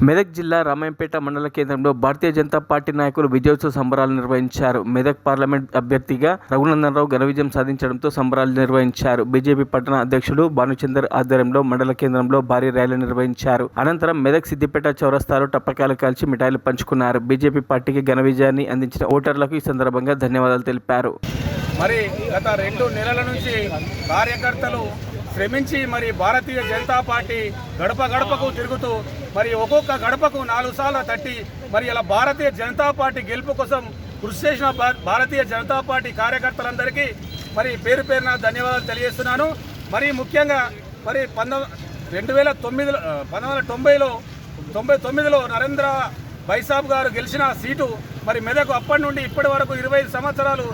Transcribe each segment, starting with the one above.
మెదక్ జిల్లా రామాయంపేట మండల కేంద్రంలో భారతీయ జనతా పార్టీ నాయకులు విజయోత్సవ సంబరాలు నిర్వహించారు. మెదక్ పార్లమెంట్ అభ్యర్థిగా రఘునందన్ రావు ఘన విజయం సాధించడంతో సంబరాలు నిర్వహించారు. బీజేపీ పట్టణ అధ్యక్షుడు భానుచందర్ ఆధ్వర్యంలో మండల కేంద్రంలో భారీ ర్యాలీ నిర్వహించారు. అనంతరం మెదక్ సిద్దిపేట చౌరస్తాలో టప్పకాయలు కాల్చి మిఠాయిలు పంచుకున్నారు. బీజేపీ పార్టీకి ఘన విజయాన్ని అందించిన ఓటర్లకు ఈ సందర్భంగా ధన్యవాదాలు తెలిపారు. మరి గత 2 నెలల నుంచి కార్యకర్తలు శ్రమించి మరి భారతీయ జనతా పార్టీ గడప గడపకు తిరుగుతూ మరి ఒక్కొక్క గడపకు 4 సార్లు తట్టి మరి ఇలా భారతీయ జనతా పార్టీ గెలుపు కోసం కృషి చేసిన భారతీయ జనతా పార్టీ కార్యకర్తలందరికీ మరి పేరు పేరున ధన్యవాదాలు తెలియజేస్తున్నాను. మరి ముఖ్యంగా మరి 1999లో నరేంద్ర బైసాబ్ గారు గెలిచిన సీటు మరి మెదక్ అప్పటి నుండి ఇప్పటి వరకు 25 సంవత్సరాలు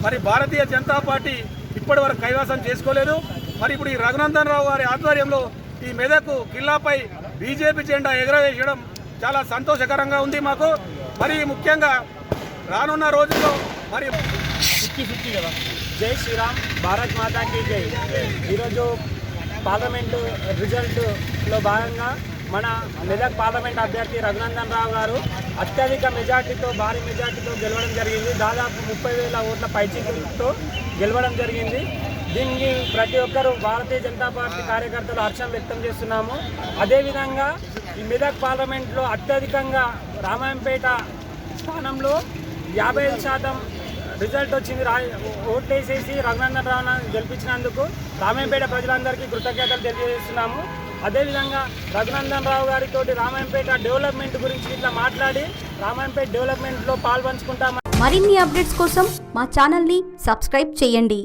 మరి భారతీయ జనతా పార్టీ ఇప్పటి వరకు కైవసం చేసుకోలేదు. మరి ఇప్పుడు ఈ రఘునందన్ రావు గారి ఆధ్వర్యంలో ఈ మెదక్ కిల్లాపై బీజేపీ జెండా ఎగరవేయడం చాలా సంతోషకరంగా ఉంది మాకు. మరి ముఖ్యంగా రానున్న రోజుల్లో మరి జై శ్రీరామ్, భారత్ మాతాకి జై. ఈరోజు పార్లమెంటు రిజల్ట్లో భాగంగా మన మెదక్ పార్లమెంట్ అభ్యర్థి రఘునందన్ రావు గారు అత్యధిక మెజార్టీతో భారీ మెజార్టీతో గెలవడం జరిగింది. దాదాపు 30,000 ఓట్ల పైచితో గెలవడం జరిగింది. దీనికి ప్రతి ఒక్కరూ భారతీయ జనతా పార్టీ కార్యకర్తలు హర్షం వ్యక్తం చేస్తున్నాము. అదేవిధంగా ఈ మెదక్ పార్లమెంట్లో అత్యధికంగా రామాయంపేట స్థానంలో 55% రిజల్ట్ వచ్చింది. ఓట్లేసేసి రఘునందన్ రావును గెలిపించినందుకు రామాయంపేట ప్రజలందరికీ కృతజ్ఞతలు తెలియజేస్తున్నాము. అదేవిధంగా రఘునందన్ రావు గారితో రామాయంపేట డెవలప్మెంట్ గురించి ఇట్లా మాట్లాడి రామాయంపేట డెవలప్మెంట్లో పాల్పంచుకుంటామని మరిన్ని అప్డేట్స్ కోసం మా ఛానల్ని సబ్స్క్రైబ్ చేయండి.